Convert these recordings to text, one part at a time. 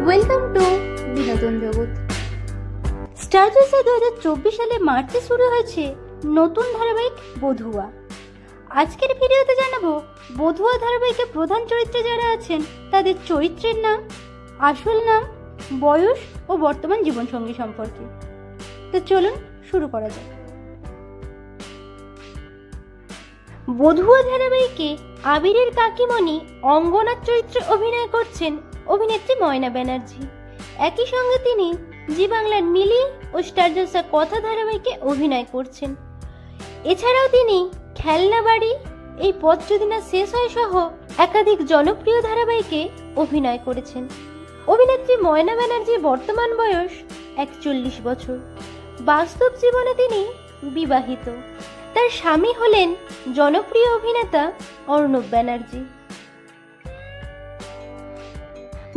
Welcome to বিনোদন জগৎ। Star জলসায় 2024 সালে মার্চে শুরু হয়েছে নতুন ধারাবাহিক বধুয়া। আজকের ভিডিওতে জানাবো বধুয়া ধারাবাহিকে প্রধান চরিত্রে যারা আছেন তাদের চরিত্রের নাম, আসল নাম, বয়স ও বর্তমান জীবনসঙ্গী সম্পর্কে। তো চলুন শুরু করা যাক। বধুয়া ধারাবাহিকে আবিরের কাকিমণি অঙ্গনার চরিত্রে অভিনয় করছেন অভিনেত্রী ময়না ব্যানার্জি। একই সঙ্গে তিনি জি বাংলার মিলি ও স্টার জলসা কথা ধারাবাহিকে অভিনয় করছেন। এছাড়াও তিনি খেলনা বাড়ি, এই পথ যদি না শেষ হয় সহ একাধিক জনপ্রিয় ধারাবাহিকে অভিনয় করেছেন। অভিনেত্রী ময়না ব্যানার্জির বর্তমান বয়স 41 বছর। বাস্তব জীবনে তিনি বিবাহিত। তার স্বামী হলেন জনপ্রিয় অভিনেতা অর্ণব ব্যানার্জি।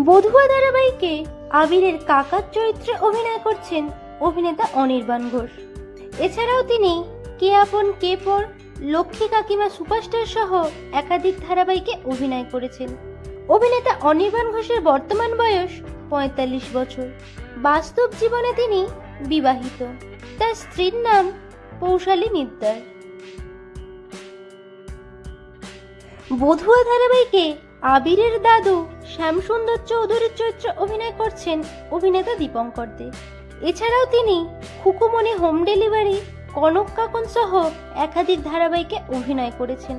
বধুয়া ধারাবাহিকে আবিরের কাকার চরিত্রে অভিনয় করছেন অভিনেতা অনির্বাণ ঘোষ। এছাড়াও তিনি কে আপন কে পর, লক্ষ্মী কাকিমা সুপারস্টার সহ একাধিক ধারাবাহিকে অভিনয় করেছেন। অভিনেতা অনির্বাণ ঘোষের বর্তমান বয়স 45 বছর। বাস্তব জীবনে তিনি বিবাহিত। তার স্ত্রীর নাম পৌশালী মিদ্দার। বধুয়া ধারাবাহিকে আবিরের দাদু শ্যামসুন্দর চৌধুরীর চরিত্রে অভিনয় করছেন অভিনেতা দীপঙ্কর দে। এছাড়াও তিনি খুকুমনি হোম ডেলিভারি, কনক কাকন সহ একাধিক ধারাবাহিকে অভিনয় করেছেন।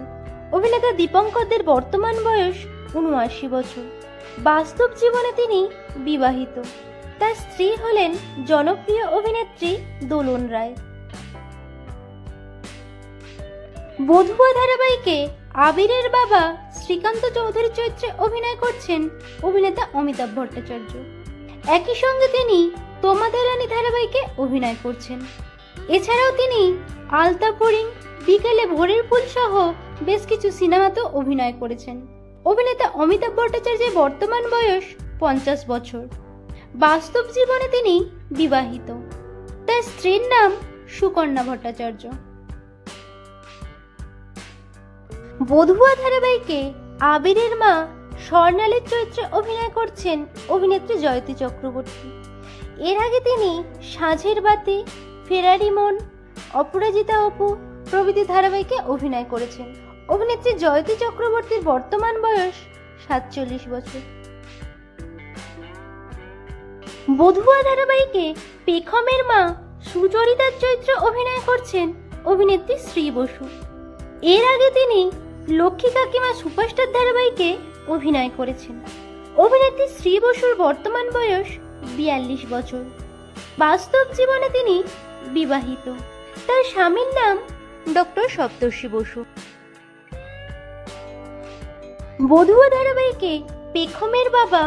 অভিনেতা দীপঙ্কর দের বর্তমান বয়স 79 বছর। বাস্তব জীবনে তিনি বিবাহিত। তার স্ত্রী হলেন জনপ্রিয় অভিনেত্রী দোলন রায়। বধুয়া ধারাবাহিকে আবিরের বাবা শ্রীকান্ত চৌধুরীর চরিত্রে অভিনয় করছেন অভিনেতা অমিতাভ ভট্টাচার্য। একই সঙ্গে তিনি তোমাদের রানী ধারাবাহিকে অভিনয় করছেন। এছাড়াও তিনি আলতাপুরিং, বিকেলে ভোরের ফুল সহ বেশ কিছু সিনেমাতেও অভিনয় করেছেন। অভিনেতা অমিতাভ ভট্টাচার্যের বর্তমান বয়স 50 বছর। বাস্তব জীবনে তিনি বিবাহিত। তার স্ত্রীর নাম সুকন্যা ভট্টাচার্য। বধুয়া ধারাবাহিকে আবিরের মা স্বর্ণালীর চরিত্রে অভিনয় করছেন অভিনেত্রী জয়তী চক্রবর্তী। এর আগে তিনি সাঁঝের বাতি, ফেরারি মন, অপরাজিতা অপু প্রভৃতি ধারাবাহিকে অভিনয় করেছেন। অভিনেত্রী জয়তী চক্রবর্তীর বর্তমান বয়স 47 বছর। বধুয়া ধারাবাহিকে পেখমের মা সুচরিতার চরিত্রে অভিনয় করছেন অভিনেত্রী শ্রী বসু। এর আগে তিনি লক্ষ্মী কাকিমা সুপারস্টার ধারাবাহিকে অভিনয় করেছেন। অভিনেত্রী শ্রী বসুর বর্তমান বয়স 42 বছর। বাস্তব জীবনে তিনি বিবাহিত। তার স্বামীর নাম ডক্টর সপ্তর্ষি বসু। বধুয়া ধারাবাহিকে পেখমের বাবা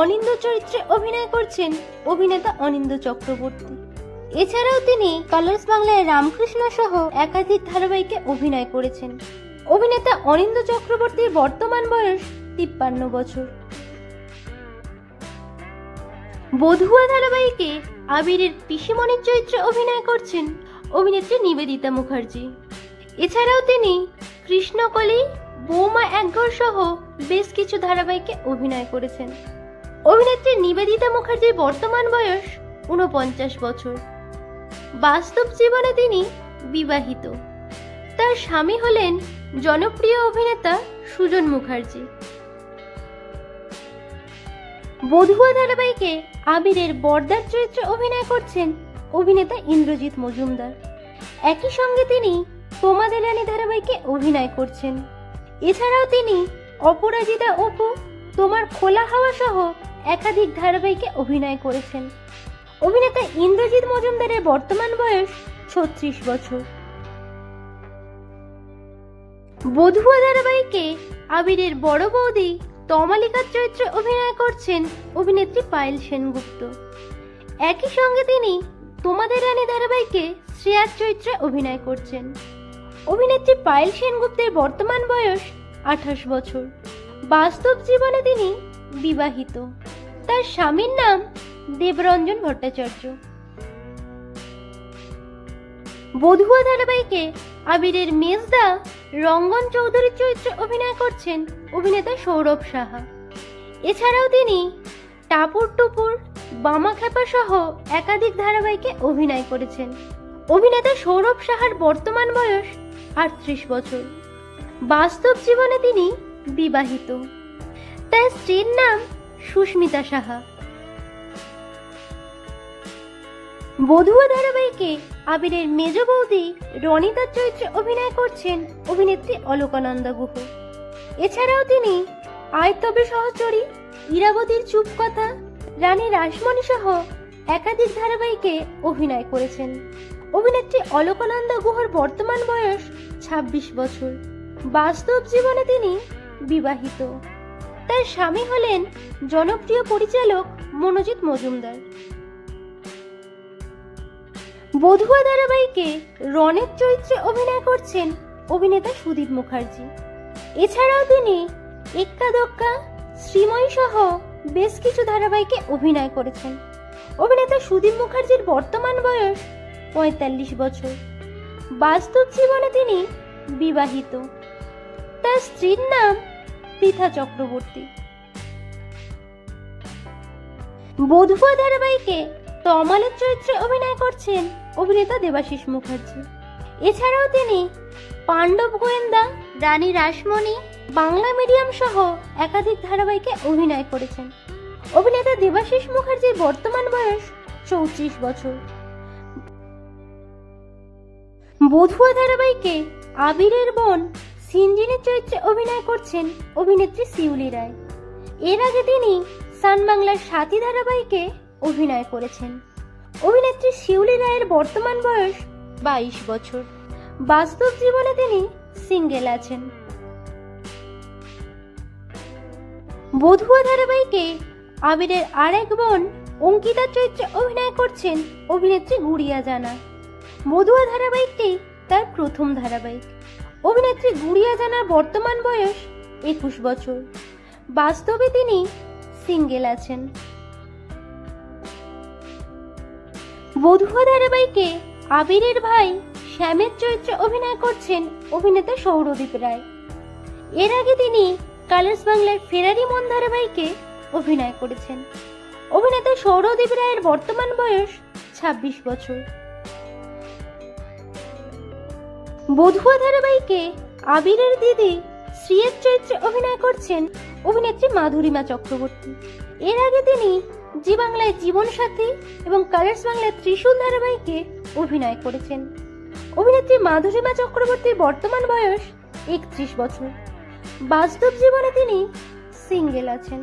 অনিন্দ্য চরিত্রে অভিনয় করছেন অভিনেতা অনিন্দ্য চক্রবর্তী। এছাড়াও তিনি কালার্স বাংলায় রামকৃষ্ণ সহ একাধিক ধারাবাহিকে অভিনয় করেছেন। অভিনেতা অনিন্দ্য চক্রবর্তীর বর্তমান বয়স 53 বছর। বধুয়া ধারাবাহিকে আবিরের পিসিমণির চরিত্রে অভিনয় করছেন অভিনেত্রী নিবেদিতা মুখার্জি। এছাড়াও তিনি কৃষ্ণকলি, বৌমা একঘর সহ বেশ কিছু ধারাবাহিকে অভিনয় করেছেন। অভিনেত্রী নিবেদিতা মুখার্জির বর্তমান বয়স 49 বছর। বাস্তব জীবনে তিনি বিবাহিত। তার স্বামী হলেন জনপ্রিয় অভিনেতা সুজন মুখার্জি। বধুয়া ধারাবাহিকে আবিরের বর্দার চরিত্রে অভিনয় করছেন অভিনেতা ইন্দ্রজিৎ মজুমদার। একই সঙ্গে তিনি তোমাদের রানী ধারাবাহিকে অভিনয় করছেন। এছাড়াও তিনি অপরাজিতা অপু, তোমার খোলা হাওয়া সহ একাধিক ধারাবাহিকে অভিনয় করেছেন। অভিনেতা ইন্দ্রজিৎ মজুমদারের বর্তমান বয়স 36 বছর। বধুয়া ধারাবাহিকে আবিরের বড় বৌদি তমালিকার চরিত্রে অভিনয় করছেন অভিনেত্রী পায়েল সেনগুপ্ত। একই সঙ্গে তিনি তোমাদের রানী ধারাবাহিকে শ্রেয়ার চরিত্রে অভিনয় করছেন। অভিনেত্রী পায়েল সেনগুপ্তের বর্তমান বয়স 28 বছর। বাস্তব জীবনে তিনি বিবাহিত। তার স্বামীর নাম দেবরঞ্জন ভট্টাচার্য। বধুয়া ধারাবাহিকে আবিরের মেজদা রঙ্গন চৌধুরীর চরিত্রে অভিনয় করছেন অভিনেতা সৌরভ সাহা। এছাড়াও তিনি টাপুর টুপুর, বামা খেপা সহ একাধিক ধারাবাহিকে অভিনয় করেছেন। অভিনেতা সৌরভ সাহার বর্তমান বয়স 38 বছর। বাস্তব জীবনে তিনি বিবাহিত। তার স্ত্রীর নাম সুস্মিতা সাহা। বধুয়া ধারাবাহিকে আবিরের মেজ বৌদি রনিতার চরিত্রে অভিনয় করছেন অভিনেত্রী অলকানন্দা গুহ। এছাড়াও তিনি আয় তবে সহচরী, ইরাবতীর চুপ কথা, রানী রাসমণি সহ একাধিক ধারাবাহিকে অভিনয় করেছেন। অভিনেত্রী অলকানন্দা গুহর বর্তমান বয়স 26 বছর। বাস্তব জীবনে তিনি বিবাহিত। তার স্বামী হলেন জনপ্রিয় পরিচালক মনোজিৎ মজুমদার। বধুয়া ধারাবাহিকে রনের চরিত্রে অভিনয় করছেন অভিনেতা সুদীপ মুখার্জি। এছাড়াও তিনি এক্কা দোক্কা, শ্রীময়ী সহ বেশ কিছু ধারাবাহিকে অভিনয় করেছেন। অভিনেতা সুদীপ মুখার্জির বর্তমান বয়স 45 বছর। বাস্তব জীবনে তিনি বিবাহিত। তার স্ত্রীর নাম পৃথা চক্রবর্তী। বধুয়া ধারাবাহিকে তমালের চরিত্রে অভিনয় করছেন অভিনেতা দেবাশিস মুখার্জি। এছাড়াও তিনি পাণ্ডব গোয়েন্দা, রানী রাসমণি, বাংলা মিডিয়াম সহ একাধিক ধারাবাহিকে অভিনয় করেছেন। অভিনেতা দেবাশিস মুখার্জির বর্তমান বয়স 34 বছর। বধুয়া ধারাবাহিকে আবিরের বোন সিনজিনের চরিত্রে অভিনয় করছেন অভিনেত্রী শিউলি রায়। এর আগে তিনি সান বাংলার সাথী ধারাবাহিকে অভিনয় করেছেন। অভিনেত্রী শিউলি রায়ের বর্তমান বয়স 22 বছর। বাস্তব জীবনে তিনি সিঙ্গেল আছেন। বধুয়া ধারাবাহিকে আবিরের আরেক বোন অঙ্কিতার চরিত্রে অভিনয় করছেন অভিনেত্রী গুড়িয়া জানা। বধুয়া ধারাবাহিকটি তার প্রথম ধারাবাহিক। অভিনেত্রী গুড়িয়া জানার বর্তমান বয়স 21 বছর। বাস্তবে তিনি সিঙ্গেল আছেন। বধুয়া ধারাবাহিকে আবিরের ভাই শ্যামের চরিত্রে অভিনয় করছেন অভিনেতা সৌরদীপ রায়। এর আগে তিনি কালার্স বাংলার ফেরারি মন ধারাবাহিকে অভিনয় করেছেন। অভিনেতা সৌরদীপ রায়ের বর্তমান বয়স 26 বছর। বধুয়া ধারাবাহিকে আবিরের দিদি শ্রীয়ের চরিত্রে অভিনয় করছেন অভিনেত্রী মাধুরিমা চক্রবর্তী। এর আগে তিনি জি বাংলায় জীবন সাথী এবং কালার্স বাংলায় ত্রিশূল ধারাবাহিকে অভিনয় করেছেন। অভিনেত্রী মাধুরিমা চক্রবর্তীর বর্তমান বয়স 31 বছর। বাস্তব জীবনে তিনি সিঙ্গেল আছেন।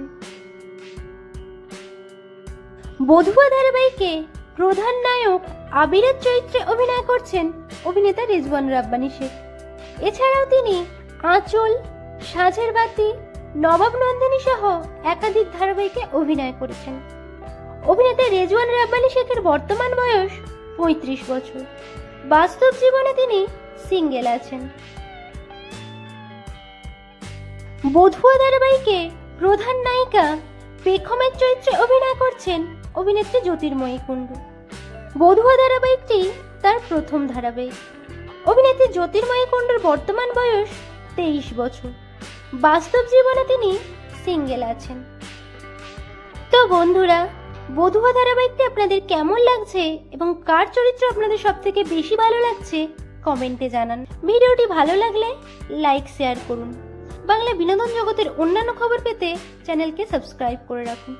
বধুয়া ধারাবাহিকে প্রধান নায়ক আবিরের চরিত্রে অভিনয় করছেন অভিনেতা রিজওয়ান রাব্বানী শেখ। এছাড়াও তিনি আঁচল, সাঁঝের বাতি, নবাব নন্দিনী সহ একাধিক ধারাবাহিকে অভিনয় করেছেন। অভিনেতা রিজওয়ান রাব্বানী শেখের বর্তমান বয়স 35 বছর। বাস্তব জীবনে তিনি সিঙ্গেল আছেন। বধুয়া ধারাবাহিকে প্রধান নায়িকা বেগমের চরিত্রে অভিনয় করছেন অভিনেত্রী জ্যোতির্ময়ী কুণ্ডু। বধুয়া ধারাবাহিকটি তার প্রথম ধারাবাহিক। অভিনেত্রী জ্যোতির্ময়ী কুণ্ডুর বর্তমান বয়স 23 বছর। বাস্তব জীবনে তিনি সিঙ্গেল আছেন। তো বন্ধুরা, বধুয়া ধারাবাহিকটি আপনাদের কেমন লাগছে এবং কার চরিত্র আপনাদের সব থেকে বেশি ভালো লাগছে কমেন্টে জানান। ভিডিওটি ভালো লাগলে লাইক, শেয়ার করুন। বাংলা বিনোদন জগতের অন্যান্য খবর পেতে চ্যানেলকে সাবস্ক্রাইব করে রাখুন।